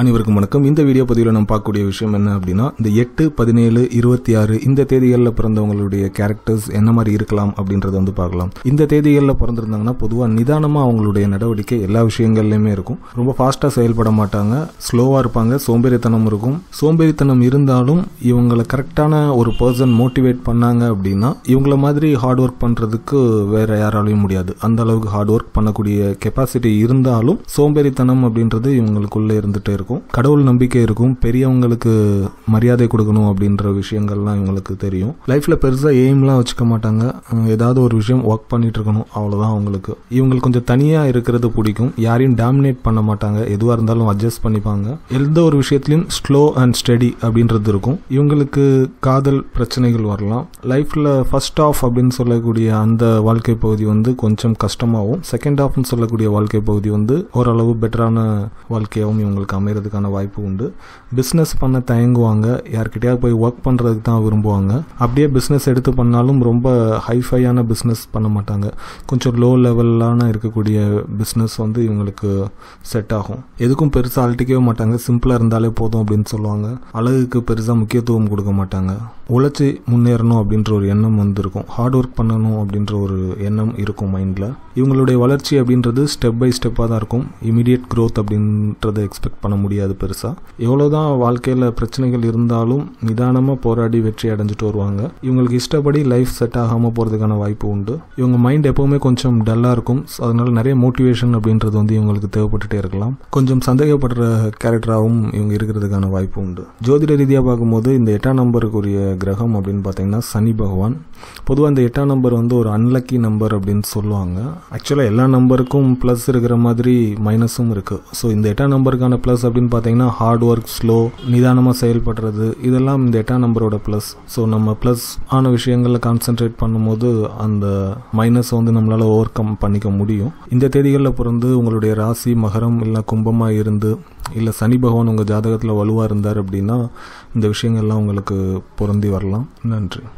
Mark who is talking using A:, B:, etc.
A: அனைவருக்கும் வணக்கம். இந்த வீடியோ பதிவில் நம்ம பார்க்கக்கூடிய விஷயம் என்ன அப்படின்னா, இந்த 8, 17, 26 இந்த தேதிகளில் பிறந்தவங்களுடைய கேரக்டர்ஸ் என்ன மாதிரி இருக்கலாம் அப்படின்றத வந்து பார்க்கலாம். இந்த தேதிகளில் பிறந்திருந்தாங்கன்னா பொதுவாக நிதானமாக அவங்களுடைய நடவடிக்கை எல்லா விஷயங்கள்லையுமே இருக்கும். ரொம்ப ஃபாஸ்ட்டாக செயல்பட மாட்டாங்க, ஸ்லோவாக இருப்பாங்க, சோம்பேறித்தனம் இருக்கும். சோம்பேறித்தனம் இருந்தாலும் இவங்களை கரெக்டான ஒரு பர்சன் மோட்டிவேட் பண்ணாங்க அப்படின்னா இவங்கள மாதிரி ஹார்ட் ஒர்க் பண்ணுறதுக்கு வேற யாராலையும் முடியாது. அந்த அளவுக்கு ஹார்ட் ஒர்க் பண்ணக்கூடிய கெப்பாசிட்டி இருந்தாலும் சோம்பேறித்தனம் அப்படின்றது இவங்களுக்குள்ளே இருந்துகிட்டே இருக்கும். கடவுள் நம்பிக்கை இருக்கும், பெரியவங்களுக்கு மரியாதை கொடுக்கணும் அப்படின்ற விஷயங்கள்லாம் இவங்களுக்கு தெரியும். லைஃப்ல பெருசா எய்ம்லாம் வச்சுக்க மாட்டாங்க. ஏதாவது ஒரு விஷயம் ஒர்க் பண்ணிட்டு இருக்கணும், அவ்வளவுதான் அவங்களுக்கு. இவங்களுக்கு கொஞ்சம் தனியா இருக்கிறது பிடிக்கும். யாரையும் டாமினேட் பண்ண மாட்டாங்க, எதுவா இருந்தாலும் அட்ஜஸ்ட் பண்ணிப்பாங்க. எந்த ஒரு விஷயத்திலையும் ஸ்லோ அண்ட் ஸ்டெடி அப்படின்றது இருக்கும். இவங்களுக்கு காதல் பிரச்சனைகள் வரலாம். லைஃப்ல ஃபர்ஸ்ட் ஆஃப் அப்படின்னு சொல்லக்கூடிய அந்த வாழ்க்கை பகுதி வந்து கொஞ்சம் கஷ்டமாகவும், செகண்ட் ஆஃப்னு சொல்லக்கூடிய வாழ்க்கை பகுதி வந்து ஓரளவு பெட்டரான வாழ்க்கையாகவும் இவங்களுக்கு அமைகிறதுக்கான வாய்ப்பு உண்டு. பிஸ்னஸ் பண்ண தயங்குவாங்க, யார்கிட்டயாவது போய் ஒர்க் பண்ணுறதுக்கு தான் விரும்புவாங்க. அப்படியே பிஸ்னஸ் எடுத்து பண்ணாலும் ரொம்ப ஹைஃபையான பிஸ்னஸ் பண்ண மாட்டாங்க. கொஞ்சம் லோ லெவலான இருக்கக்கூடிய பிஸ்னஸ் வந்து இவங்களுக்கு செட் ஆகும். எதுக்கும் பெருசாக அழட்டிக்கவே மாட்டாங்க, சிம்பிளாக இருந்தாலே போதும் அப்படின்னு சொல்லுவாங்க. அழகுக்கு பெருசாக முக்கியத்துவம் கொடுக்க மாட்டாங்க. உழைச்சி முன்னேறணும் அப்படின்ற ஒரு எண்ணம் வந்து இருக்கும். ஹார்ட் ஒர்க் பண்ணணும் அப்படின்ற ஒரு எண்ணம் இருக்கும் மைண்டில். இவங்களுடைய வளர்ச்சி அப்படின்றது ஸ்டெப் பை ஸ்டெப்பாக தான் இருக்கும். இமீடியட் க்ரோத் அப்படின்றத எக்ஸ்பெக்ட் பண்ண முடியாது பெருசாக. எவ்வளோதான் வாழ்க்கையில் பிரச்சனைகள் இருந்தாலும் நிதானமாக போராடி வெற்றி அடைஞ்சிட்டு வருவாங்க. இவங்களுக்கு இஷ்டப்படி லைஃப் செட் ஆகாமல் போகிறதுக்கான வாய்ப்பு உண்டு. இவங்க மைண்ட் எப்போவுமே கொஞ்சம் டல்லாக இருக்கும். அதனால நிறைய மோட்டிவேஷன் அப்படின்றது வந்து இவங்களுக்கு தேவைப்பட்டுட்டே இருக்கலாம். கொஞ்சம் சந்தேகப்படுற கேரக்டராகவும் இவங்க இருக்கிறதுக்கான வாய்ப்பு உண்டு. ஜோதிட ரீதியாக பார்க்கும்போது இந்த 8ஆம் நம்பருக்குரிய கிரகம் அப்படின்னு பார்த்தீங்கன்னா சனி பகவான். பொதுவாக இந்த 8ஆம் நம்பர் வந்து ஒரு அன்லக்கி நம்பர் அப்படின்னு சொல்லுவாங்க. ஆக்சுவலாக எல்லா நம்பருக்கும் ப்ளஸ் இருக்கிற மாதிரி மைனஸும் இருக்குது. ஸோ இந்த 8ஆம் நம்பருக்கான ப்ளஸ் அப்படின்னு பார்த்தீங்கன்னா ஹார்ட் ஒர்க், ஸ்லோ, நிதானமாக செயல்படுறது, இதெல்லாம் இந்த 8ஆம் நம்பரோட ப்ளஸ். ஸோ நம்ம ப்ளஸ் ஆன விஷயங்களில் கான்சென்ட்ரேட் பண்ணும்போது அந்த மைனஸ் வந்து நம்மளால் ஓவர் கம் பண்ணிக்க முடியும். இந்த தேதிகளில் பிறந்து உங்களுடைய ராசி மகரம் இல்லை கும்பமாக இருந்து, இல்லை சனி பகவான் உங்கள் ஜாதகத்தில் வலுவாக இருந்தார் அப்படின்னா இந்த விஷயங்கள்லாம் உங்களுக்கு பொருந்தி வரலாம். நன்றி.